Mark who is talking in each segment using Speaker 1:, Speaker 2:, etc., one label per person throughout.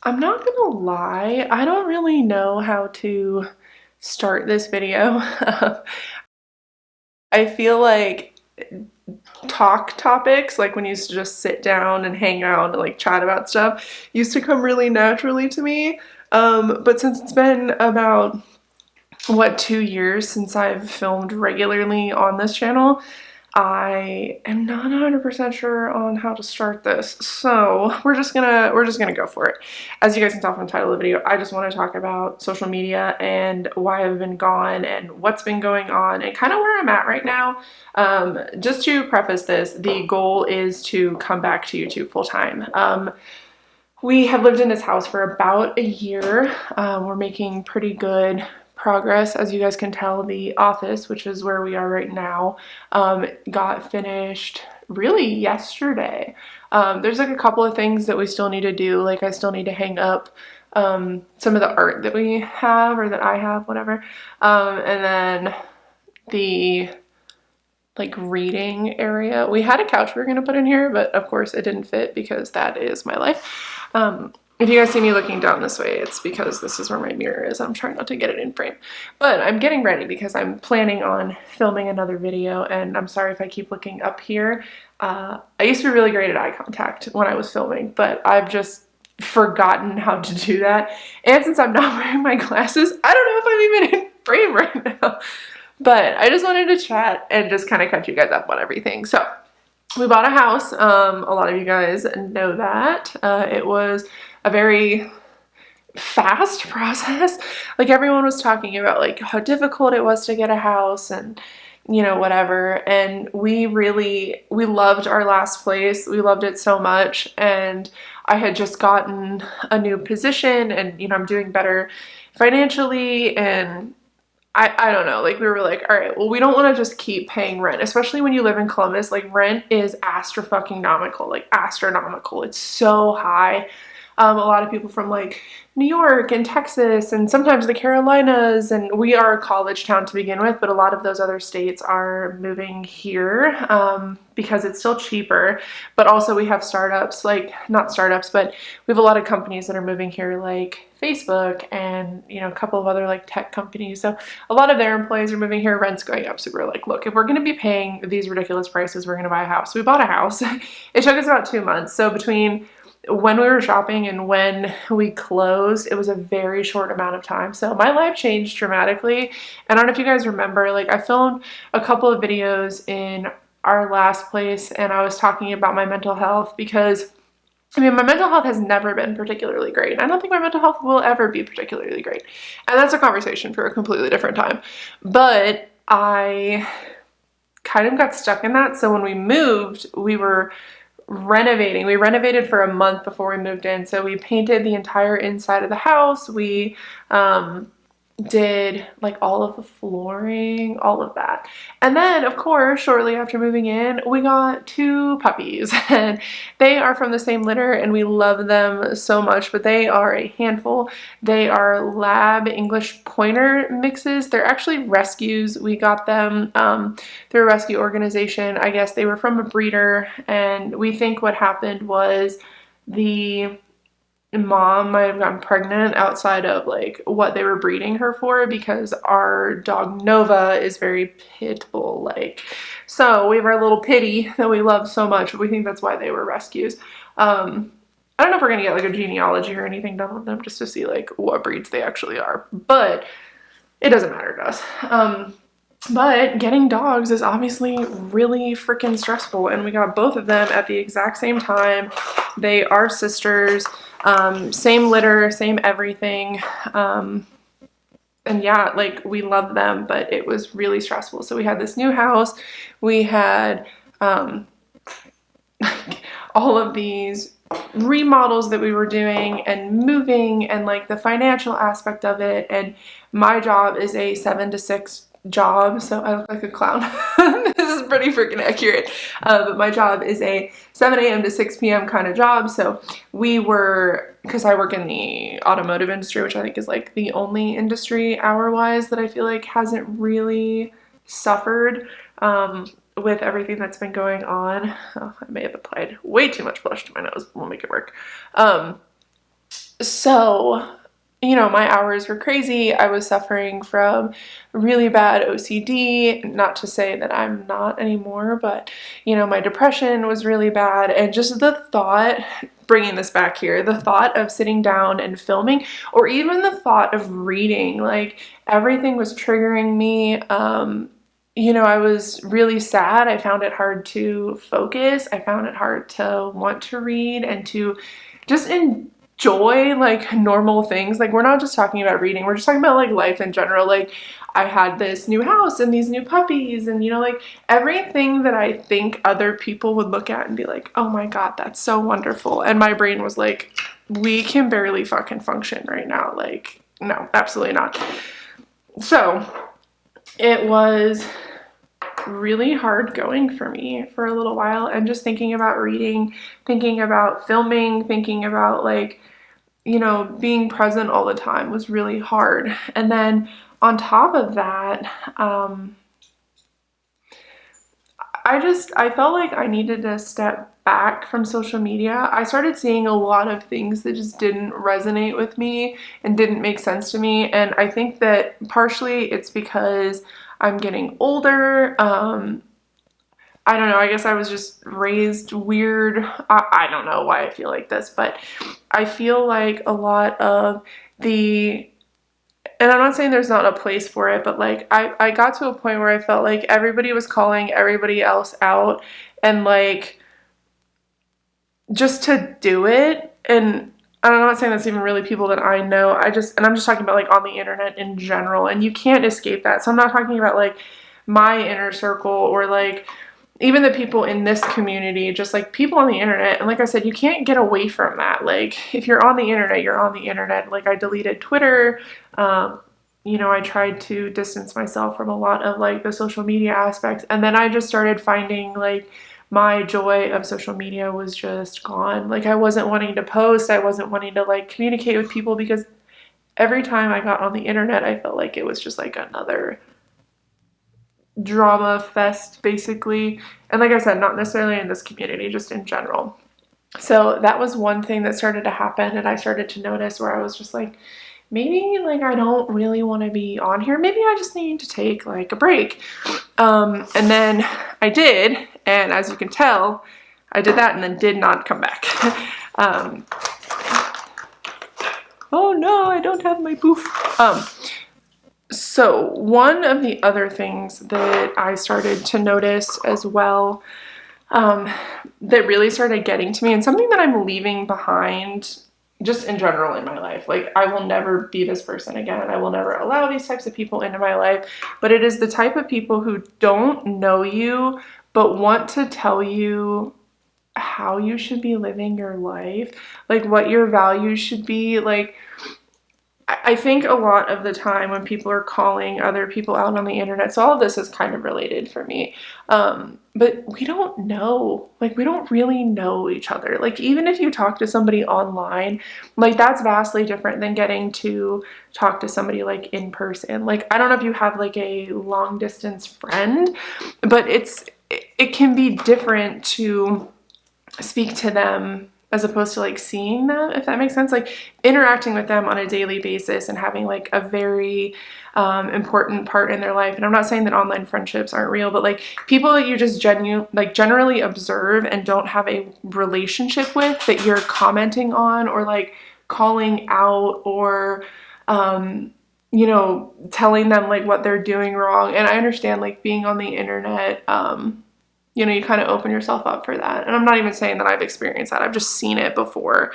Speaker 1: I'm not gonna lie, I don't really know how to start this video. I feel like talk topics, like when you used to just sit down and hang out and like chat about stuff, used to come really naturally to me. But since it's been about, what, 2 years since I've filmed regularly on this channel, I am not 100% sure on how to start this, so we're just gonna go for it. As you guys can tell from the title of the video, I just want to talk about social media and why I've been gone and what's been going on and kind of where I'm at right now. Just to preface this, the goal is to come back to YouTube full time. We have lived in this house for about a year. We're making pretty good progress. As you guys can tell, the office, which is where we are right now, got finished really yesterday. There's like a couple of things that we still need to do. Like I still need to hang up some of the art that we have, or that I have, whatever. And then the like reading area. We had a couch we were going to put in here, but of course it didn't fit because that is my life. If you guys see me looking down this way, it's because this is where my mirror is. I'm trying not to get it in frame. But I'm getting ready because I'm planning on filming another video, and I'm sorry if I keep looking up here. I used to be really great at eye contact when I was filming, but I've just forgotten how to do that. And since I'm not wearing my glasses, I don't know if I'm even in frame right now. But I just wanted to chat and just kind of catch you guys up on everything. So we bought a house. A lot of you guys know that. It was a very fast process. Like everyone was talking about like how difficult it was to get a house and whatever. And we loved our last place. We loved it so much. And I had just gotten a new position, and I'm doing better financially, and I don't know, like we were like, all right, well, we don't want to just keep paying rent, especially when you live in Columbus. Like rent is astronomical, like astronomical. It's so high. A lot of people from like New York and Texas and sometimes the Carolinas, and we are a college town to begin with, but a lot of those other states are moving here because it's still cheaper. But also we have startups, like not startups, but we have a lot of companies that are moving here, like Facebook and a couple of other like tech companies. So a lot of their employees are moving here, rent's going up. So we're like, look, if we're going to be paying these ridiculous prices, we're going to buy a house. So we bought a house. It took us about 2 months. So between when we were shopping and when we closed, it was a very short amount of time. So my life changed dramatically. And I don't know if you guys remember, like I filmed a couple of videos in our last place, and I was talking about my mental health because my mental health has never been particularly great. I don't think my mental health will ever be particularly great. And that's a conversation for a completely different time. But I kind of got stuck in that. So when we moved, we were renovating. We renovated for a month before we moved in. So we painted the entire inside of the house. We did like all of the flooring, all of that. And then of course, shortly after moving in, we got 2 puppies, and they are from the same litter and we love them so much, but they are a handful. They are Lab English Pointer mixes. They're actually rescues. We got them through a rescue organization. I guess they were from a breeder, and we think what happened was the mom might have gotten pregnant outside of like what they were breeding her for, because our dog Nova is very pit bull like. So we have our little pitty that we love so much, but we think that's why they were rescues. I don't know if we're gonna get like a genealogy or anything done on them just to see like what breeds they actually are, but it doesn't matter to us. But getting dogs is obviously really freaking stressful, and we got both of them at the exact same time. They are sisters, same litter, same everything. And yeah, like we love them, but it was really stressful. So we had this new house. We had all of these remodels that we were doing and moving, and like the financial aspect of it. And my job is a 7 to 6 job, so I look like a clown. This is pretty freaking accurate. But my job is a 7 a.m. to 6 p.m. kind of job. So we were, because I work in the automotive industry, which I think is like the only industry hour-wise that I feel like hasn't really suffered with everything that's been going on. Oh, I may have applied way too much blush to my nose. We'll make it work. So, my hours were crazy. I was suffering from really bad OCD. Not to say that I'm not anymore, but, my depression was really bad. And just the thought, bringing this back here, the thought of sitting down and filming, or even the thought of reading, like everything was triggering me. I was really sad. I found it hard to focus. I found it hard to want to read and to just enjoy like normal things. Like, we're not just talking about reading, we're just talking about like life in general. Like, I had this new house and these new puppies, and like everything that I think other people would look at and be like, oh my God, that's so wonderful. And my brain was like, we can barely fucking function right now. Like, no, absolutely not. So it was really hard going for me for a little while, and just thinking about reading, thinking about filming, thinking about like, being present all the time was really hard. And then on top of that, I felt like I needed to step back from social media. I started seeing a lot of things that just didn't resonate with me and didn't make sense to me. And I think that partially it's because I'm getting older. I don't know, I guess I was just raised weird. I don't know why I feel like this, but I feel like a lot of the, and I'm not saying there's not a place for it, but like I got to a point where I felt like everybody was calling everybody else out, and like just to do it. And I'm not saying that's even really people that I know. And I'm just talking about like on the internet in general, and you can't escape that. So I'm not talking about like my inner circle or like even the people in this community, just like people on the internet. And like I said, you can't get away from that. Like, if you're on the internet, you're on the internet. Like, I deleted Twitter. I tried to distance myself from a lot of like the social media aspects. And then I just started finding like my joy of social media was just gone. Like, I wasn't wanting to post. I wasn't wanting to like communicate with people, because every time I got on the internet, I felt like it was just like another drama fest, basically. And like I said, not necessarily in this community, just in general. So that was one thing that started to happen, and I started to notice where I was just like, maybe like I don't really want to be on here. Maybe I just need to take like a break. And then I did, and as you can tell, I did that and then did not come back. Oh no, I don't have my boof. So one of the other things that I started to notice as well, that really started getting to me, and something that I'm leaving behind just in general in my life. Like, I will never be this person again. I will never allow these types of people into my life. But it is the type of people who don't know you, but want to tell you how you should be living your life, like what your values should be. Like, I think a lot of the time when people are calling other people out on the internet, so all of this is kind of related for me, but we don't know, like, we don't really know each other. Like, even if you talk to somebody online, like, that's vastly different than getting to talk to somebody like in person. Like, I don't know if you have like a long distance friend, but it can be different to speak to them as opposed to like seeing them, if that makes sense. Like, interacting with them on a daily basis and having like a very important part in their life. And I'm not saying that online friendships aren't real, but like people that you just generally observe and don't have a relationship with, that you're commenting on or like calling out, or telling them like what they're doing wrong. And I understand, like, being on the internet, you kind of open yourself up for that. And I'm not even saying that I've experienced that. I've just seen it before.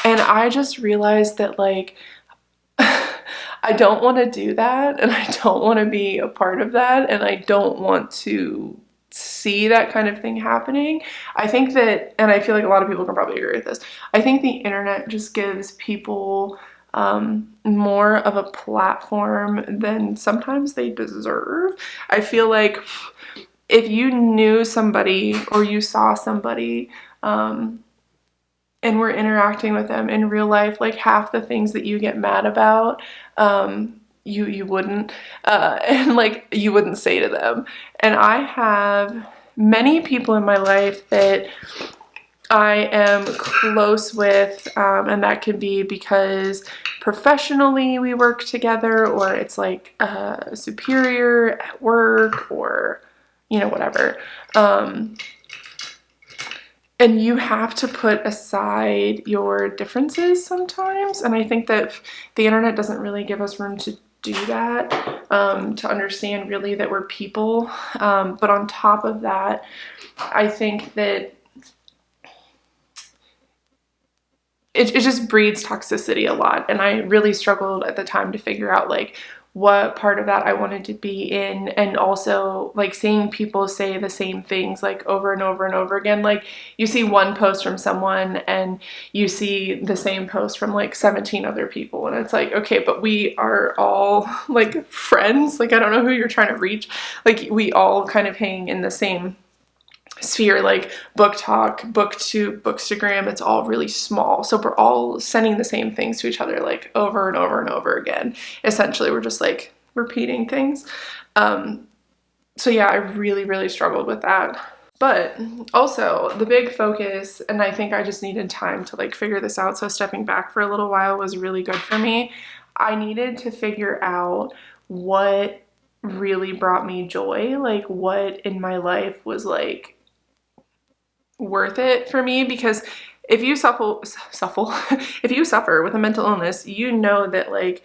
Speaker 1: And I just realized that, like, I don't want to do that. And I don't want to be a part of that. And I don't want to see that kind of thing happening. I think that, and I feel like a lot of people can probably agree with this, I think the internet just gives people more of a platform than sometimes they deserve. I feel like if you knew somebody or you saw somebody and were interacting with them in real life, like, half the things that you get mad about, you wouldn't, and like you wouldn't say to them. And I have many people in my life that I am close with, and that can be because professionally we work together, or it's like a superior at work, or, you know, whatever. And you have to put aside your differences sometimes. And I think that the internet doesn't really give us room to do that, to understand really that we're people. But on top of that, I think that it just breeds toxicity a lot. And I really struggled at the time to figure out like what part of that I wanted to be in, and also like seeing people say the same things like over and over and over again. Like you see one post from someone and you see the same post from like 17 other people, and it's like, okay, but we are all like friends. Like I don't know who you're trying to reach. Like we all kind of hang in the same sphere, like book talk, booktube, bookstagram, it's all really small. So we're all sending the same things to each other like over and over and over again. Essentially, we're just like repeating things. So yeah, I really, really struggled with that. But also the big focus, and I think I just needed time to like figure this out. So stepping back for a little while was really good for me. I needed to figure out what really brought me joy, like what in my life was like worth it for me. Because if you if you suffer with a mental illness, you know that like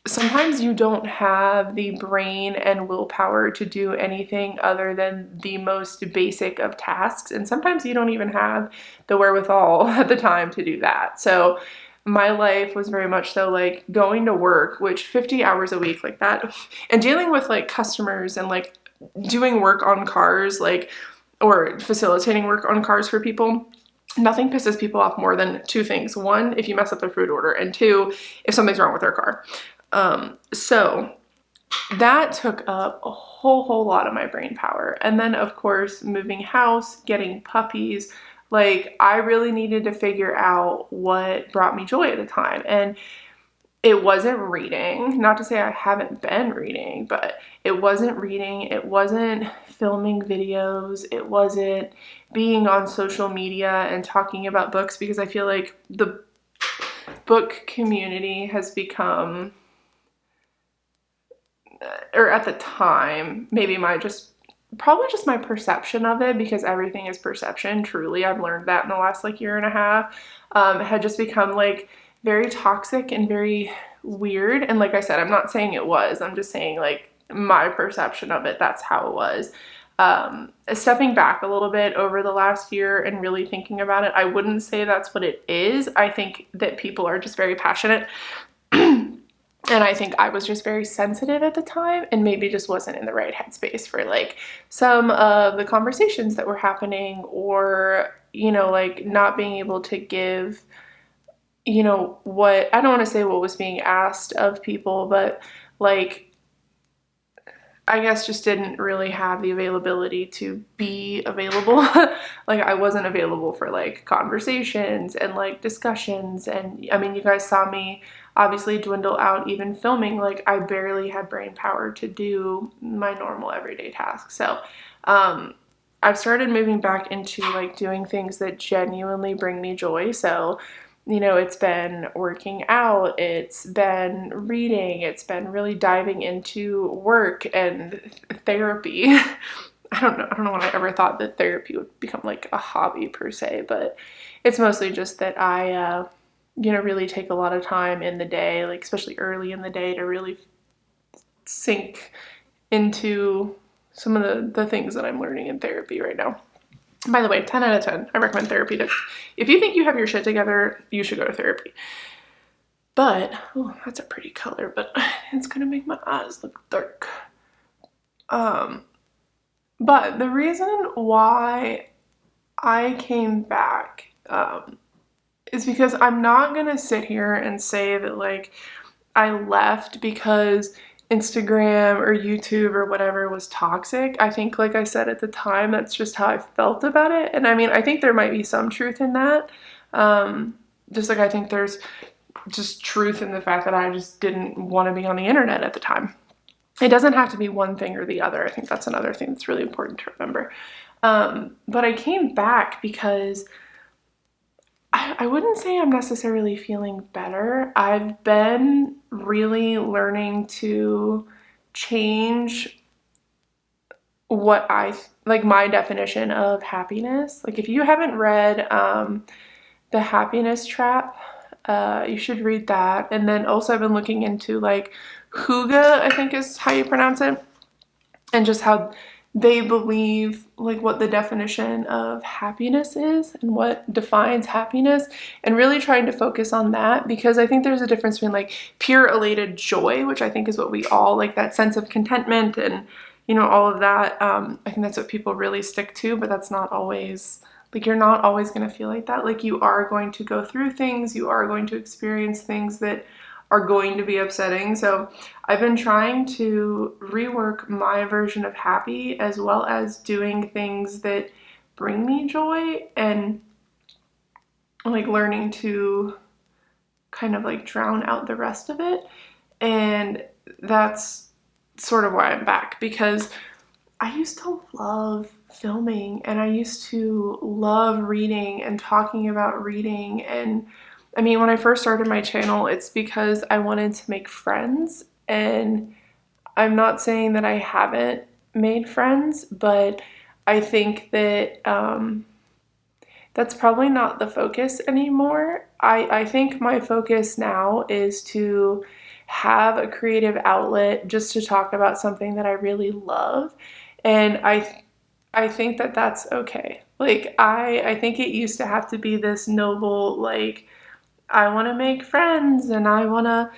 Speaker 1: sometimes you don't have the brain and willpower to do anything other than the most basic of tasks, and sometimes you don't even have the wherewithal at the time to do that. So my life was very much so like going to work, which 50 hours a week like that, and dealing with like customers and like doing work on cars, like, or facilitating work on cars for people. Nothing pisses people off more than two things. One, if you mess up their food order, and two, if something's wrong with their car. So that took up a whole lot of my brain power. And then of course, moving house, getting puppies, like I really needed to figure out what brought me joy at the time. And it wasn't reading. Not to say I haven't been reading, but it wasn't reading. It wasn't filming videos. It wasn't being on social media and talking about books, because I feel like the book community has become, or at the time, maybe probably just my perception of it, because everything is perception. Truly, I've learned that in the last like year and a half, had just become like very toxic and very weird. And like I said, I'm not saying it was, I'm just saying like my perception of it, that's how it was. Stepping back a little bit over the last year and really thinking about it, I wouldn't say that's what it is. I think that people are just very passionate. And I think I was just very sensitive at the time and maybe just wasn't in the right headspace for like some of the conversations that were happening, or, you know, like not being able to give, you know, what, I don't want to say what was being asked of people, but like, I guess just didn't really have the availability to be available. Like I wasn't available for like conversations and like discussions. And I mean, you guys saw me obviously dwindle out even filming. Like I barely had brain power to do my normal everyday tasks. So I've started moving back into like doing things that genuinely bring me joy. So, you know, it's been working out, it's been reading, it's been really diving into work and therapy. I don't know when I ever thought that therapy would become like a hobby per se, but it's mostly just that I, you know, really take a lot of time in the day, like especially early in the day, to really sink into some of the things that I'm learning in therapy right now. By the way, 10 out of 10, I recommend therapy. If you think you have your shit together, you should go to therapy. But, oh, that's a pretty color, but it's gonna make my eyes look dark. But the reason why I came back is because I'm not gonna sit here and say that like I left because Instagram or YouTube or whatever was toxic. I think, like I said at the time, that's just how I felt about it. And I mean, I think there might be some truth in that. Just like I think there's just truth in the fact that I just didn't want to be on the internet at the time. It doesn't have to be one thing or the other. I think that's another thing that's really important to remember. But I came back because I wouldn't say I'm necessarily feeling better. I've been really learning to change what I like my definition of happiness. Like, if you haven't read The Happiness Trap, you should read that. And then also I've been looking into like Hygge, I think is how you pronounce it, and just how they believe like what the definition of happiness is and what defines happiness, and really trying to focus on that, because I think there's a difference between like pure elated joy, which I think is what we all like, that sense of contentment and all of that. I think that's what people really stick to, but that's not always like, you're not always going to feel like that. Like, you are going to go through things, you are going to experience things that are going to be upsetting. So I've been trying to rework my version of happy, as well as doing things that bring me joy, and like learning to kind of like drown out the rest of it. And that's sort of why I'm back, because I used to love filming, and I used to love reading and talking about reading. And I mean, when I first started my channel, it's because I wanted to make friends, and I'm not saying that I haven't made friends, but I think that that's probably not the focus anymore. I think my focus now is to have a creative outlet just to talk about something that I really love. And I think that that's okay. Like, I think it used to have to be this noble, like, I want to make friends and I want to,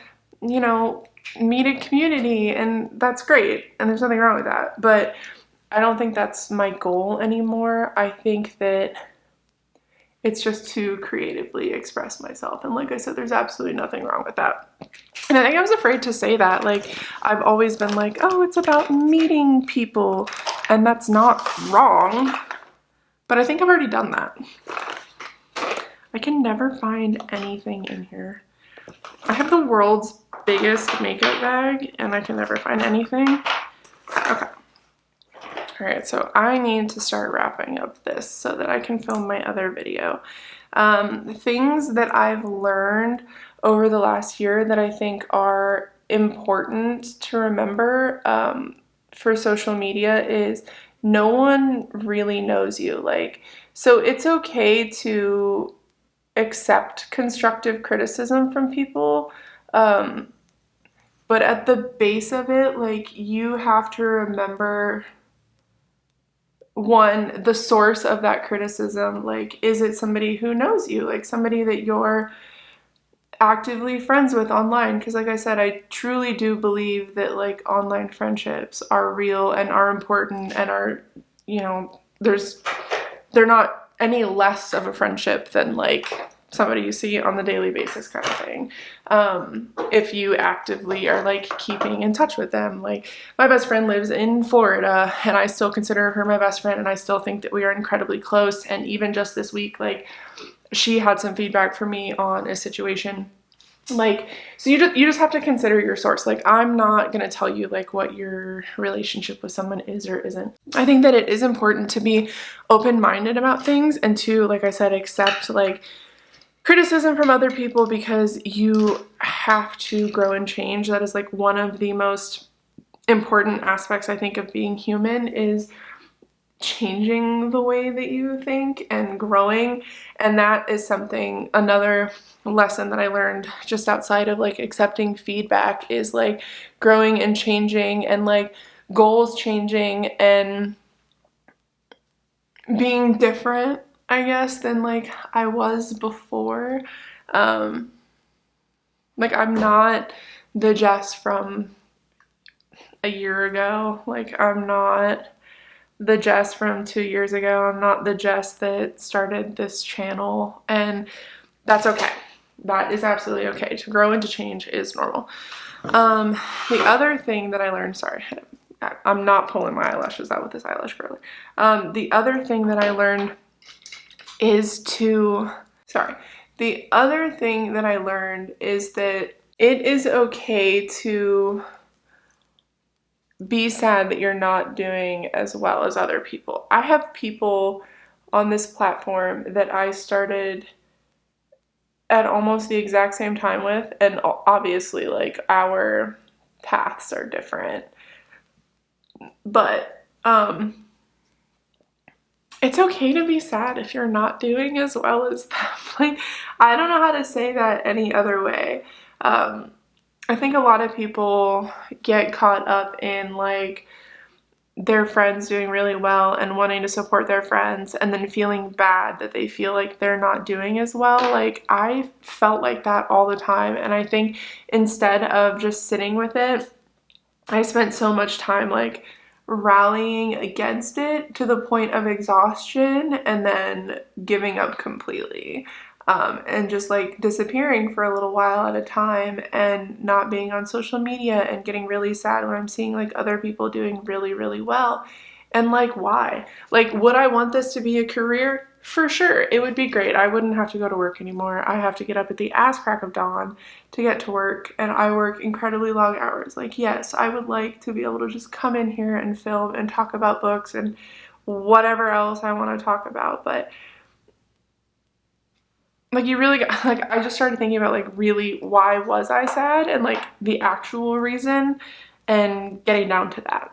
Speaker 1: meet a community, and that's great. And there's nothing wrong with that. But I don't think that's my goal anymore. I think that it's just to creatively express myself. And like I said, there's absolutely nothing wrong with that. And I think I was afraid to say that. Like, I've always been like, oh, it's about meeting people. And that's not wrong. But I think I've already done that. I can never find anything in here. I have the world's biggest makeup bag, and I can never find anything. Okay. All right, so I need to start wrapping up this so that I can film my other video. Things that I've learned over the last year that I think are important to remember for social media is no one really knows you. Like, so it's okay to accept constructive criticism from people, but at the base of it, like, you have to remember, one, the source of that criticism. Like, is it somebody who knows you, like somebody that you're actively friends with online? Because like I said, I truly do believe that like online friendships are real and are important and are, they're not any less of a friendship than like somebody you see on the daily basis kind of thing. If you actively are like keeping in touch with them. Like, my best friend lives in Florida, and I still consider her my best friend, and I still think that we are incredibly close. And even just this week, like, she had some feedback for me on a situation. Like, so you just have to consider your source. Like, I'm not gonna tell you like what your relationship with someone is or isn't. I think that it is important to be open-minded about things, and to, like I said, accept like criticism from other people, because you have to grow and change. That is like one of the most important aspects, I think, of being human, is changing the way that you think and growing. And that is something, another lesson that I learned just outside of like accepting feedback, is like growing and changing, and like goals changing, and being different, I guess, than like I was before. Like, I'm not the Jess from a year ago. Like, I'm not the Jess from 2 years ago. I'm not the Jess that started this channel, and that's okay. That is absolutely okay. To grow and to change is normal. The other thing that I learned, sorry, I'm not pulling my eyelashes out with this eyelash curler. The other thing that I learned is that it is okay to be sad that you're not doing as well as other people. I have people on this platform that I started at almost the exact same time with, and obviously like our paths are different, but it's okay to be sad if you're not doing as well as them. Like, I don't know how to say that any other way. I think a lot of people get caught up in like their friends doing really well and wanting to support their friends and then feeling bad that they feel like they're not doing as well. Like, I felt like that all the time, and I think instead of just sitting with it, I spent so much time like rallying against it to the point of exhaustion and then giving up completely. And just like disappearing for a little while at a time and not being on social media and getting really sad when I'm seeing like other people doing really, really well. And like, why? Like, would I want this to be a career? For sure, it would be great. I wouldn't have to go to work anymore. I have to get up at the ass crack of dawn to get to work, and I work incredibly long hours. Like, yes, I would like to be able to just come in here and film and talk about books and whatever else I want to talk about, but like, you really got, like, I just started thinking about like really why was I sad and like the actual reason and getting down to that.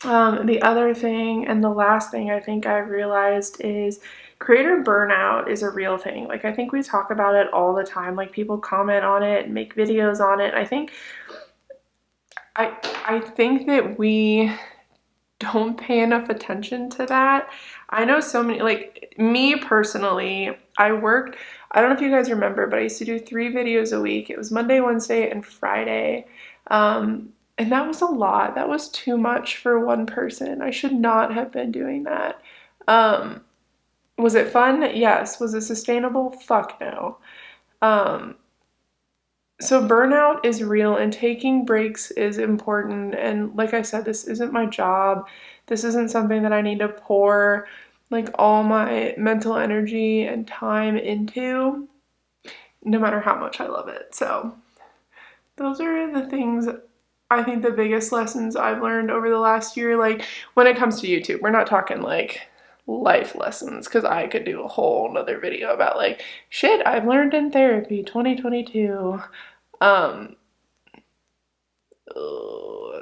Speaker 1: The other thing and the last thing I think I've realized is creator burnout is a real thing. Like, I think we talk about it all the time. Like, people comment on it and make videos on it. I think that we don't pay enough attention to that. I know so many, like me personally, I don't know if you guys remember, but I used to do 3 videos a week. It was Monday, Wednesday, and Friday. And that was a lot. That was too much for one person. I should not have been doing that. Was it fun? Yes. Was it sustainable? Fuck no. So burnout is real and taking breaks is important. And like I said, this isn't my job. This isn't something that I need to pour like all my mental energy and time into, no matter how much I love it. So those are the things, I think the biggest lessons I've learned over the last year. Like, when it comes to YouTube, we're not talking like life lessons, because I could do a whole nother video about like shit I've learned in therapy 2022. That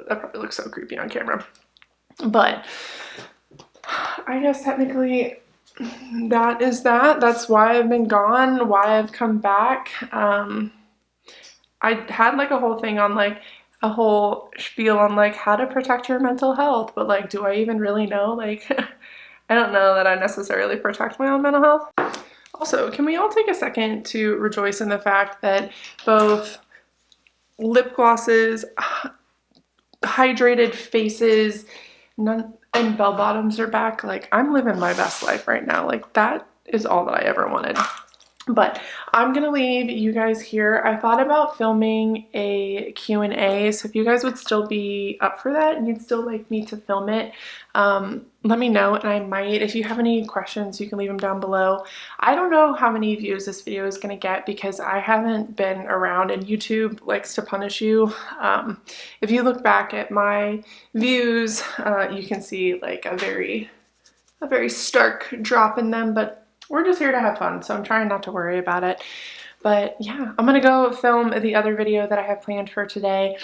Speaker 1: probably looks so creepy on camera, but I guess technically that's why I've been gone, why I've come back. I had like a whole thing on like a whole spiel on like how to protect your mental health, but like, do I even really know? Like, I don't know that I necessarily protect my own mental health. Also, can we all take a second to rejoice in the fact that both lip glosses, hydrated faces, and bell bottoms are back? Like, I'm living my best life right now. Like, that is all that I ever wanted. But I'm gonna leave you guys here. I thought about filming a Q&A, so if you guys would still be up for that and you'd still like me to film it, let me know and I might. If you have any questions, you can leave them down below. I don't know how many views this video is gonna get because I haven't been around and YouTube likes to punish you. If you look back at my views, you can see like a very stark drop in them, but we're just here to have fun, so I'm trying not to worry about it. But yeah, I'm gonna go film the other video that I have planned for today.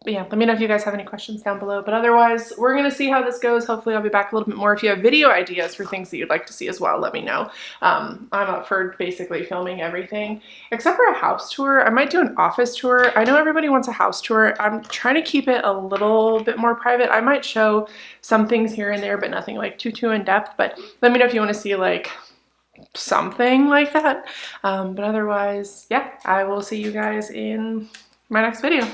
Speaker 1: But yeah, let me know if you guys have any questions down below. But otherwise, we're gonna see how this goes. Hopefully I'll be back a little bit more. If you have video ideas for things that you'd like to see as well, let me know. I'm up for basically filming everything except for a house tour. I might do an office tour. I know everybody wants a house tour. I'm trying to keep it a little bit more private. I might show some things here and there, but nothing like too in depth. But let me know if you want to see like something like that. But otherwise, yeah, I will see you guys in my next video.